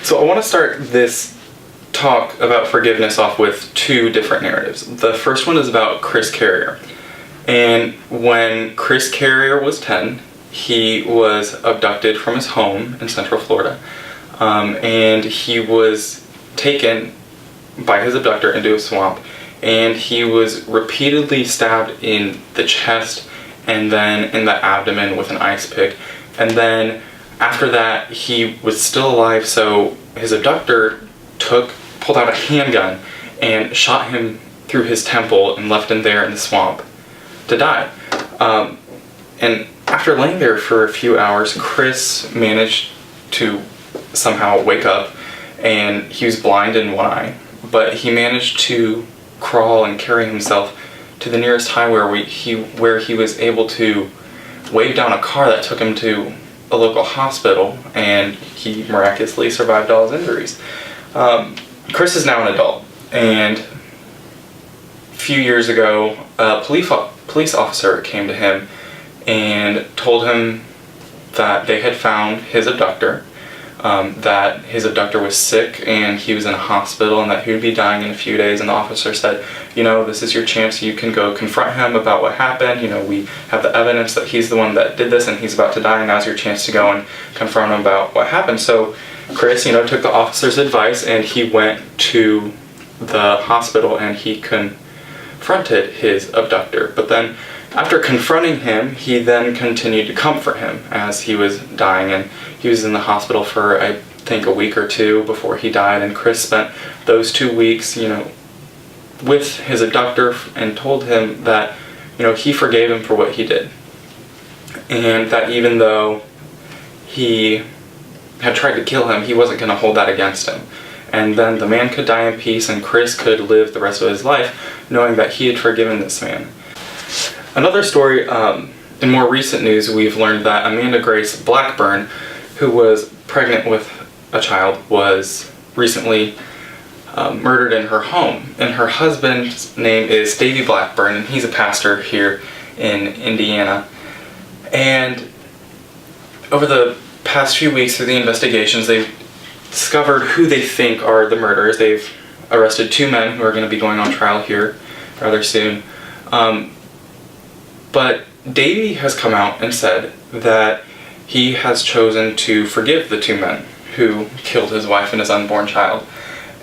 So I want to start this talk about forgiveness off with two different narratives. The first one is about Chris Carrier. And when Chris Carrier was 10, he was abducted from his home in Central Florida. And he was taken by his abductor into a swamp. And he was repeatedly stabbed in the chest and then in the abdomen with an ice pick. And then after that, he was still alive, so his abductor pulled out a handgun and shot him through his temple and left him there in the swamp to die. And after laying there for a few hours, Chris managed to somehow wake up, and he was blind in one eye, but he managed to crawl and carry himself to the nearest highway where he was able to wave down a car that took him to a local hospital, and he miraculously survived all his injuries. Chris is now an adult, and a few years ago, a police officer came to him and told him that they had found his abductor, that his abductor was sick and he was in a hospital and that he would be dying in a few days. And the officer said, this is your chance. You can go confront him about what happened. We have the evidence that he's the one that did this and he's about to die, and now's your chance to go and confront him about what happened. So Chris, took the officer's advice, and he went to the hospital and he confronted his abductor. But then after confronting him, he then continued to comfort him as he was dying, and he was in the hospital for, I think, a week or two before he died. And Chris spent those 2 weeks, with his abductor, and told him that, he forgave him for what he did. And that even though he had tried to kill him, he wasn't going to hold that against him. And then the man could die in peace, and Chris could live the rest of his life knowing that he had forgiven this man. Another story, in more recent news, we've learned that Amanda Grace Blackburn, who was pregnant with a child, was recently murdered in her home. And her husband's name is Davey Blackburn, and he's a pastor here in Indiana. And over the past few weeks, through the investigations, they've discovered who they think are the murderers. They've arrested 2 men who are going to be going on trial here rather soon. But Davey has come out and said that he has chosen to forgive the 2 men who killed his wife and his unborn child.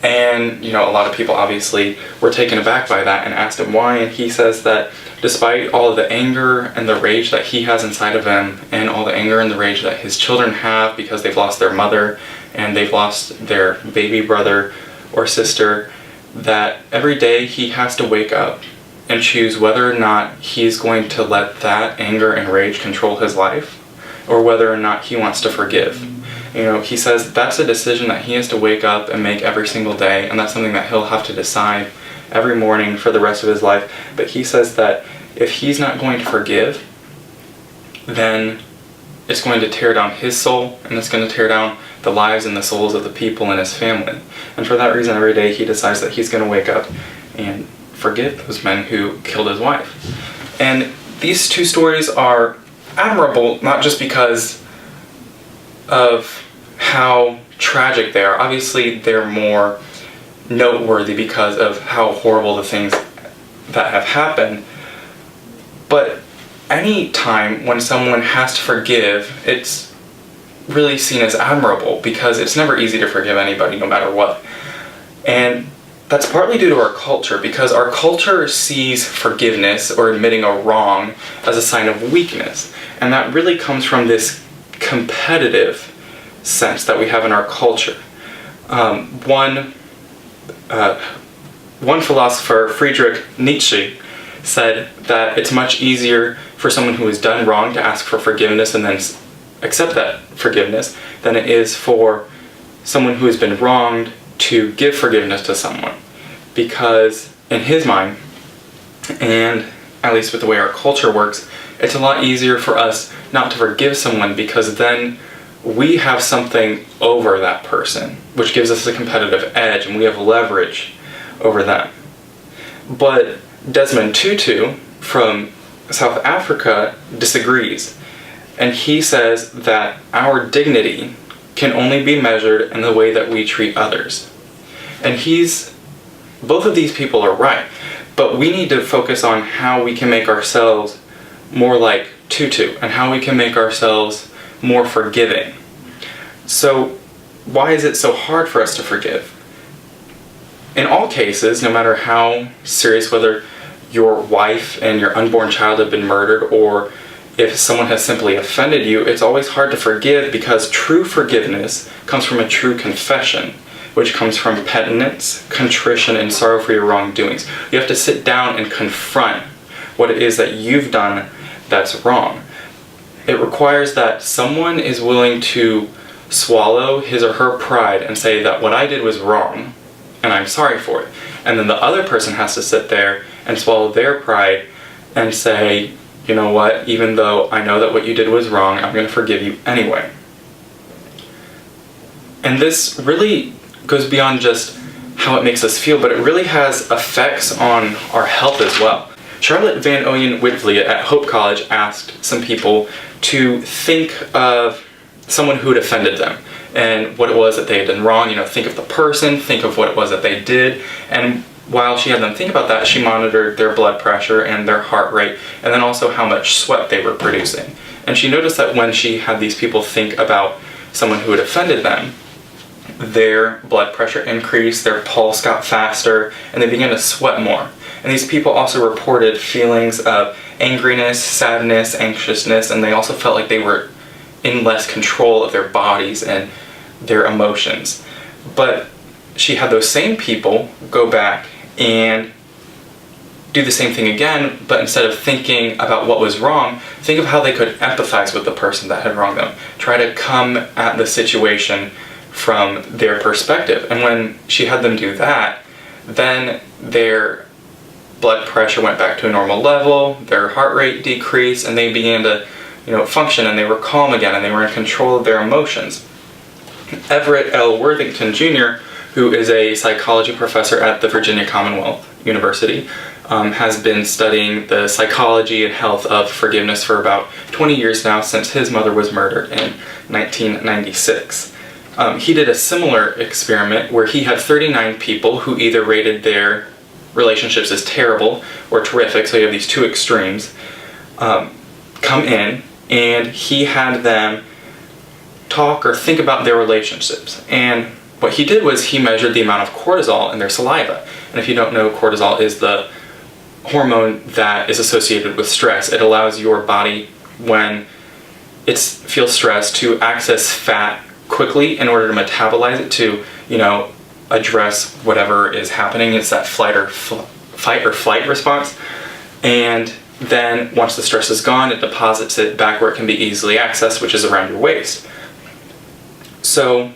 And, a lot of people obviously were taken aback by that and asked him why. And he says that despite all of the anger and the rage that he has inside of him, and all the anger and the rage that his children have because they've lost their mother and they've lost their baby brother or sister, that every day he has to wake up and choose whether or not he's going to let that anger and rage control his life, or whether or not he wants to forgive. He says that's a decision that he has to wake up and make every single day, and that's something that he'll have to decide every morning for the rest of his life. But he says that if he's not going to forgive, then it's going to tear down his soul, and it's going to tear down the lives and the souls of the people in his family. And for that reason, every day he decides that he's going to wake up and forgive those men who killed his wife. And these 2 stories are admirable, not just because of how tragic they are. Obviously, they're more noteworthy because of how horrible the things that have happened. But any time when someone has to forgive, it's really seen as admirable, because it's never easy to forgive anybody, no matter what. And that's partly due to our culture, because our culture sees forgiveness or admitting a wrong as a sign of weakness. And that really comes from this competitive sense that we have in our culture. One philosopher, Friedrich Nietzsche, said that it's much easier for someone who has done wrong to ask for forgiveness and then accept that forgiveness than it is for someone who has been wronged to give forgiveness to someone. Because in his mind, and at least with the way our culture works, it's a lot easier for us not to forgive someone, because then we have something over that person, which gives us a competitive edge, and we have leverage over them. But Desmond Tutu from South Africa disagrees, and he says that our dignity can only be measured in the way that we treat others. And both of these people are right, but we need to focus on how we can make ourselves more like Tutu and how we can make ourselves more forgiving. So why is it so hard for us to forgive? In all cases, no matter how serious, whether your wife and your unborn child have been murdered, or if someone has simply offended you, it's always hard to forgive, because true forgiveness comes from a true confession, which comes from penitence, contrition, and sorrow for your wrongdoings. You have to sit down and confront what it is that you've done that's wrong. It requires that someone is willing to swallow his or her pride and say that what I did was wrong, and I'm sorry for it. And then the other person has to sit there and swallow their pride and say, you know what, even though I know that what you did was wrong, I'm going to forgive you anyway. And this really goes beyond just how it makes us feel, but it really has effects on our health as well. Charlotte Van Oyen Whitvliet at Hope College asked some people to think of someone who had offended them and what it was that they had done wrong. Think of the person, think of what it was that they did, and while she had them think about that, she monitored their blood pressure and their heart rate, and then also how much sweat they were producing. And she noticed that when she had these people think about someone who had offended them, their blood pressure increased, their pulse got faster, and they began to sweat more. And these people also reported feelings of angriness, sadness, anxiousness, and they also felt like they were in less control of their bodies and their emotions. But she had those same people go back and do the same thing again, but instead of thinking about what was wrong, think of how they could empathize with the person that had wronged them. Try to come at the situation from their perspective. And when she had them do that, then their blood pressure went back to a normal level, their heart rate decreased, and they began to function, and they were calm again, and they were in control of their emotions. Everett L. Worthington Jr., who is a psychology professor at the Virginia Commonwealth University, has been studying the psychology and health of forgiveness for about 20 years now, since his mother was murdered in 1996. He did a similar experiment where he had 39 people who either rated their relationships as terrible or terrific, so you have these two extremes, come in, and he had them talk or think about their relationships. And what he did was he measured the amount of cortisol in their saliva. And if you don't know, cortisol is the hormone that is associated with stress. It allows your body, when it feels stressed, to access fat quickly in order to metabolize it to, address whatever is happening. It's that fight or flight response. And then once the stress is gone, it deposits it back where it can be easily accessed, which is around your waist. So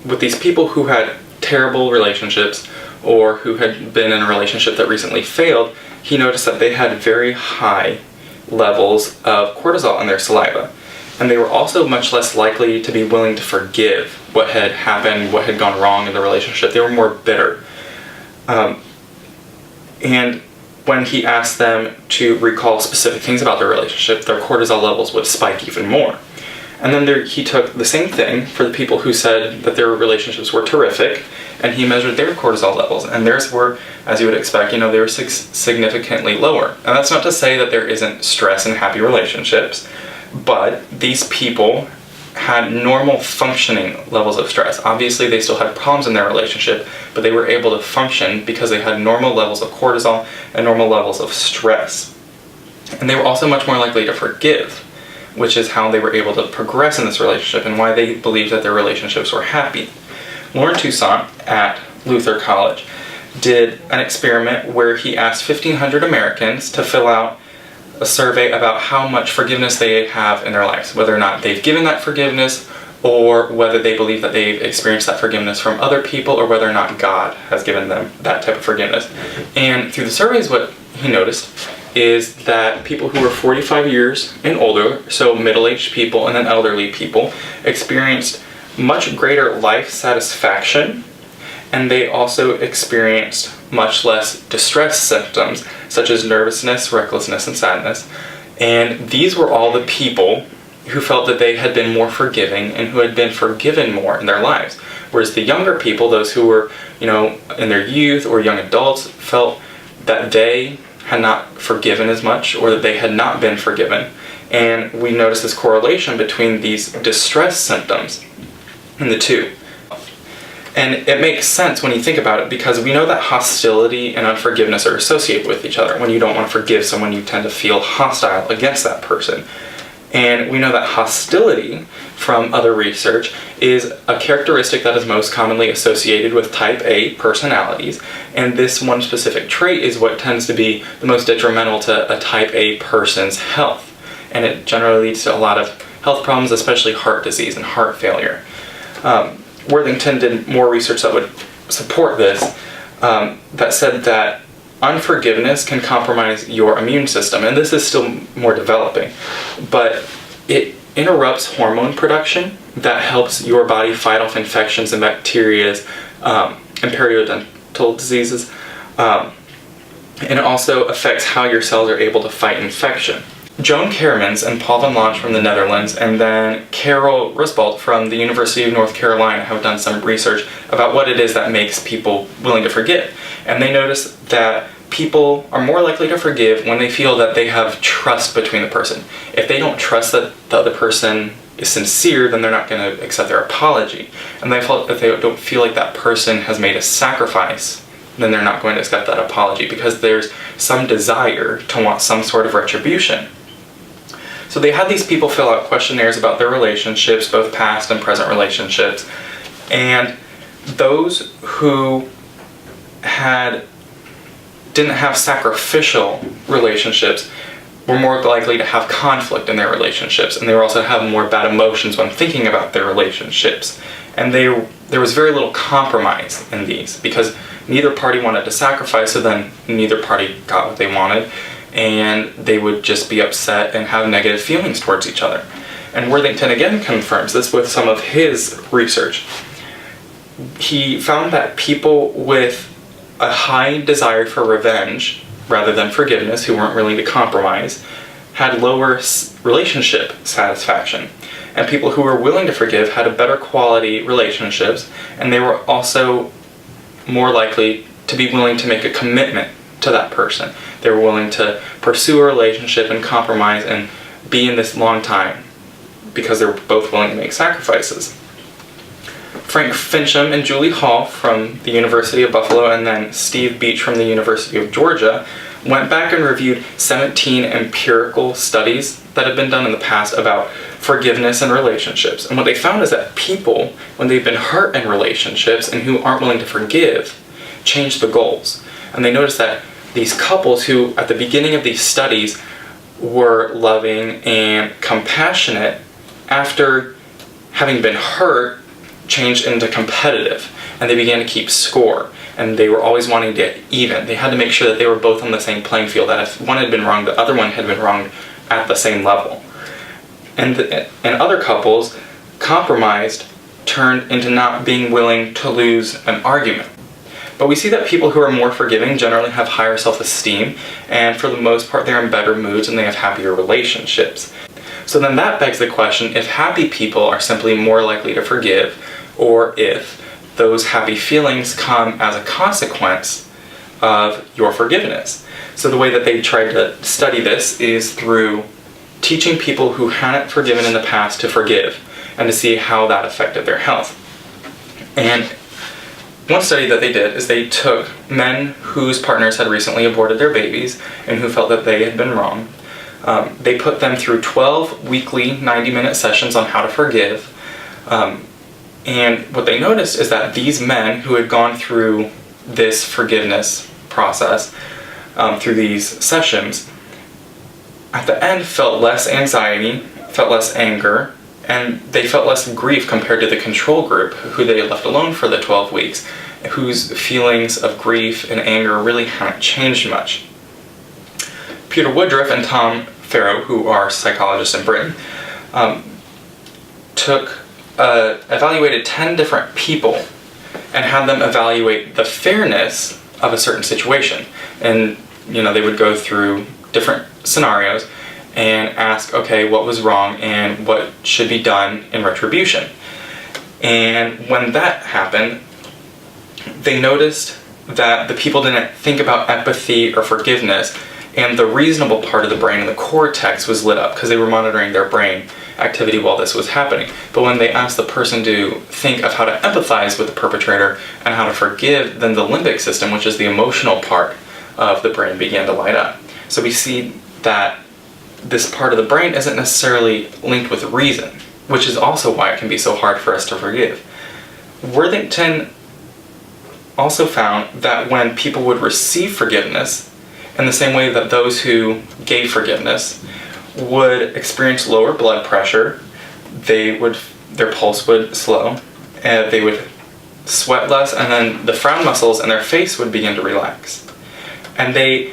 with these people who had terrible relationships or who had been in a relationship that recently failed, he noticed that they had very high levels of cortisol in their saliva. And they were also much less likely to be willing to forgive what had happened, what had gone wrong in the relationship. They were more bitter. And when he asked them to recall specific things about their relationship, their cortisol levels would spike even more. And then he took the same thing for the people who said that their relationships were terrific, and he measured their cortisol levels, and theirs were, as you would expect, they were significantly lower. And that's not to say that there isn't stress in happy relationships, but these people had normal functioning levels of stress. Obviously, they still had problems in their relationship, but they were able to function because they had normal levels of cortisol and normal levels of stress. And they were also much more likely to forgive, which is how they were able to progress in this relationship and why they believed that their relationships were happy. Lauren Toussaint at Luther College did an experiment where he asked 1,500 Americans to fill out a survey about how much forgiveness they have in their lives, whether or not they've given that forgiveness, or whether they believe that they've experienced that forgiveness from other people, or whether or not God has given them that type of forgiveness. And through the surveys, what he noticed is that people who were 45 years and older, so middle-aged people and then elderly people, experienced much greater life satisfaction, and they also experienced much less distress symptoms, such as nervousness, recklessness, and sadness. And these were all the people who felt that they had been more forgiving and who had been forgiven more in their lives. Whereas the younger people, those who were, in their youth or young adults, felt that they had not forgiven as much or that they had not been forgiven. And we notice this correlation between these distress symptoms in the two. And it makes sense when you think about it, because we know that hostility and unforgiveness are associated with each other. When you don't want to forgive someone, you tend to feel hostile against that person. And we know that hostility, from other research, is a characteristic that is most commonly associated with type A personalities. And this one specific trait is what tends to be the most detrimental to a type A person's health. And it generally leads to a lot of health problems, especially heart disease and heart failure. Worthington did more research that would support this, that said that unforgiveness can compromise your immune system, and this is still more developing, but it interrupts hormone production that helps your body fight off infections and bacteria and periodontal diseases, and it also affects how your cells are able to fight infection. Joan Kermans and Paul van Lange from the Netherlands, and then Carol Rusbold from the University of North Carolina have done some research about what it is that makes people willing to forgive. And they notice that people are more likely to forgive when they feel that they have trust between the person. If they don't trust that the other person is sincere, then they're not going to accept their apology. And if they don't feel like that person has made a sacrifice, then they're not going to accept that apology, because there's some desire to want some sort of retribution. So they had these people fill out questionnaires about their relationships, both past and present relationships, and those who didn't have sacrificial relationships were more likely to have conflict in their relationships, and they were also having more bad emotions when thinking about their relationships. And there was very little compromise in these, because neither party wanted to sacrifice, so then neither party got what they wanted, and they would just be upset and have negative feelings towards each other. And Worthington again confirms this with some of his research. He found that people with a high desire for revenge rather than forgiveness, who weren't willing to compromise, had lower relationship satisfaction. And people who were willing to forgive had a better quality relationships, and they were also more likely to be willing to make a commitment to that person. They were willing to pursue a relationship and compromise and be in this long time because they were both willing to make sacrifices. Frank Fincham and Julie Hall from the University of Buffalo, and then Steve Beach from the University of Georgia, went back and reviewed 17 empirical studies that have been done in the past about forgiveness and relationships. And what they found is that people, when they've been hurt in relationships and who aren't willing to forgive, change the goals. And they noticed that these couples who, at the beginning of these studies, were loving and compassionate, after having been hurt, changed into competitive, and they began to keep score, and they were always wanting to get even. They had to make sure that they were both on the same playing field, that if one had been wrong, the other one had been wrong at the same level. And other couples compromised, turned into not being willing to lose an argument. But we see that people who are more forgiving generally have higher self-esteem, and for the most part they're in better moods and they have happier relationships. So then that begs the question, if happy people are simply more likely to forgive, or if those happy feelings come as a consequence of your forgiveness. So the way that they tried to study this is through teaching people who hadn't forgiven in the past to forgive, and to see how that affected their health. And one study that they did is they took men whose partners had recently aborted their babies and who felt that they had been wrong. They put them through 12 weekly 90-minute sessions on how to forgive. And what they noticed is that these men who had gone through this forgiveness process, through these sessions, at the end felt less anxiety, felt less anger, and they felt less grief compared to the control group, who they had left alone for the 12 weeks, whose feelings of grief and anger really hadn't changed much. Peter Woodruff and Tom Farrow, who are psychologists in Britain, evaluated 10 different people and had them evaluate the fairness of a certain situation. And they would go through different scenarios and ask, okay, what was wrong and what should be done in retribution. And when that happened, they noticed that the people didn't think about empathy or forgiveness, and the reasonable part of the brain, the cortex, was lit up because they were monitoring their brain activity while this was happening. But when they asked the person to think of how to empathize with the perpetrator and how to forgive, then the limbic system, which is the emotional part of the brain, began to light up. So we see that this part of the brain isn't necessarily linked with reason, which is also why it can be so hard for us to forgive. Worthington also found that when people would receive forgiveness, in the same way that those who gave forgiveness would experience lower blood pressure, their pulse would slow, and they would sweat less, and then the frown muscles in their face would begin to relax. And they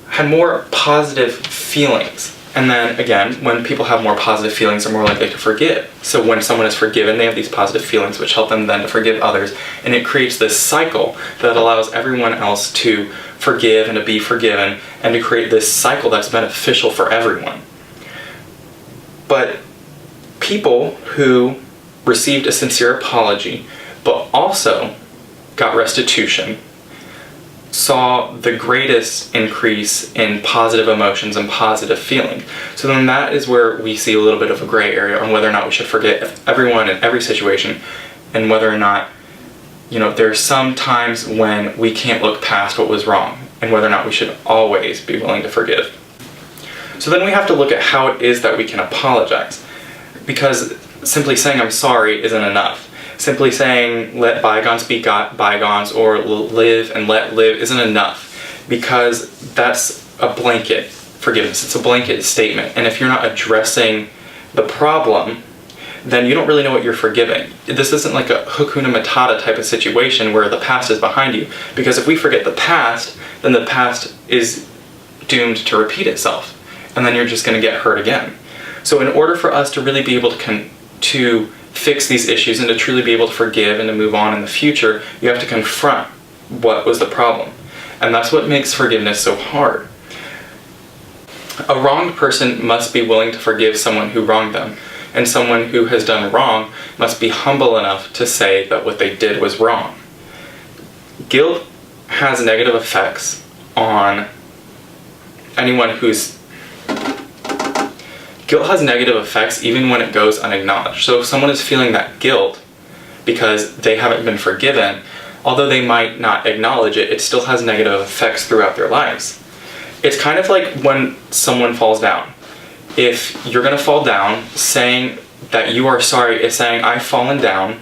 had more positive feelings. And then again, when people have more positive feelings, they're more likely to forgive. So when someone is forgiven, they have these positive feelings which help them then to forgive others. And it creates this cycle that allows everyone else to forgive and to be forgiven, and to create this cycle that's beneficial for everyone. But people who received a sincere apology, but also got restitution, saw the greatest increase in positive emotions and positive feeling. So then that is where we see a little bit of a gray area on whether or not we should forgive everyone in every situation, and whether or not, there's some times when we can't look past what was wrong, and whether or not we should always be willing to forgive. So then we have to look at how it is that we can apologize, because simply saying I'm sorry isn't enough. Simply saying let bygones be bygones, or live and let live, isn't enough, because that's a blanket forgiveness. It's a blanket statement, and if you're not addressing the problem, then you don't really know what you're forgiving. This isn't like a Hakuna Matata type of situation where the past is behind you, because if we forget the past, then the past is doomed to repeat itself, and then you're just going to get hurt again. So in order for us to really be able to fix these issues and to truly be able to forgive and to move on in the future, you have to confront what was the problem. And that's what makes forgiveness so hard. A wronged person must be willing to forgive someone who wronged them, and someone who has done wrong must be humble enough to say that what they did was wrong. Guilt has negative effects on anyone Guilt has negative effects even when it goes unacknowledged. So if someone is feeling that guilt because they haven't been forgiven, although they might not acknowledge it, it still has negative effects throughout their lives. It's kind of like when someone falls down. If you're going to fall down, saying that you are sorry is saying, I've fallen down,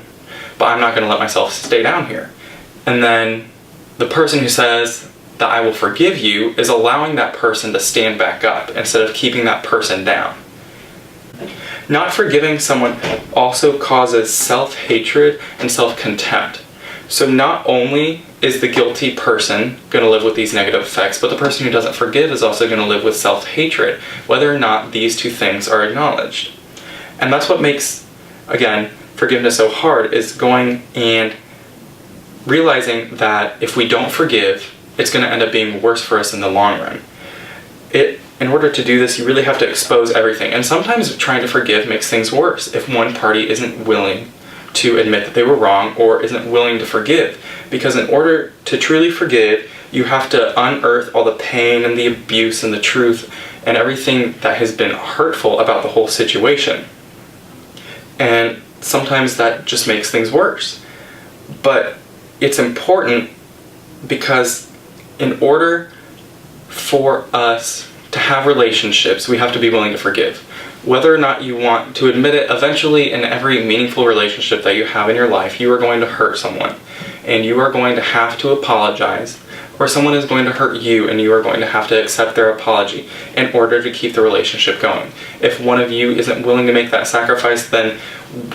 but I'm not going to let myself stay down here. And then the person who says that I will forgive you is allowing that person to stand back up instead of keeping that person down. Not forgiving someone also causes self-hatred and self-contempt. So not only is the guilty person going to live with these negative effects, but the person who doesn't forgive is also going to live with self-hatred, whether or not these two things are acknowledged. And that's what makes, again, forgiveness so hard, is going and realizing that if we don't forgive, it's going to end up being worse for us in the long run. In order to do this, you really have to expose everything. And sometimes trying to forgive makes things worse if one party isn't willing to admit that they were wrong or isn't willing to forgive. Because in order to truly forgive, you have to unearth all the pain and the abuse and the truth and everything that has been hurtful about the whole situation. And sometimes that just makes things worse. But it's important because in order for us to have relationships, we have to be willing to forgive. Whether or not you want to admit it, eventually in every meaningful relationship that you have in your life, you are going to hurt someone. And you are going to have to apologize, or someone is going to hurt you and you are going to have to accept their apology in order to keep the relationship going. If one of you isn't willing to make that sacrifice, then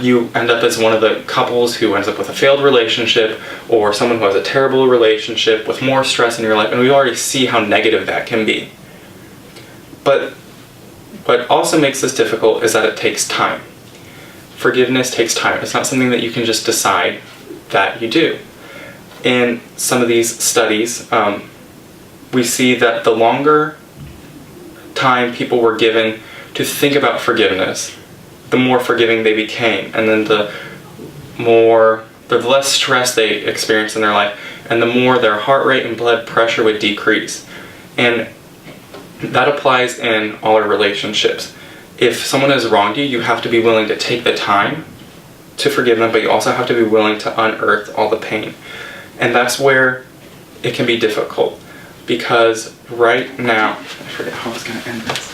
you end up as one of the couples who ends up with a failed relationship, or someone who has a terrible relationship with more stress in your life, and we already see how negative that can be. But what also makes this difficult is that it takes time. Forgiveness takes time. It's not something that you can just decide that you do. In some of these studies, we see that the longer time people were given to think about forgiveness, the more forgiving they became, and then the less stress they experienced in their life, and the more their heart rate and blood pressure would decrease. And that applies in all our relationships. If someone has wronged you, you have to be willing to take the time to forgive them, but you also have to be willing to unearth all the pain. And that's where it can be difficult, because right now, I forget how I was going to end this.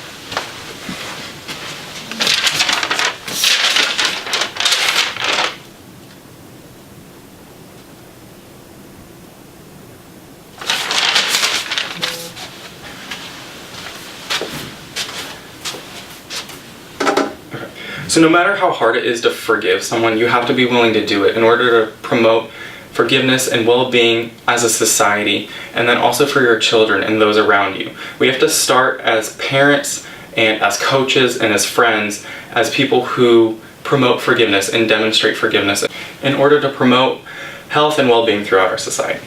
So no matter how hard it is to forgive someone, you have to be willing to do it in order to promote forgiveness and well-being as a society, and then also for your children and those around you. We have to start as parents and as coaches and as friends, as people who promote forgiveness and demonstrate forgiveness in order to promote health and well-being throughout our society.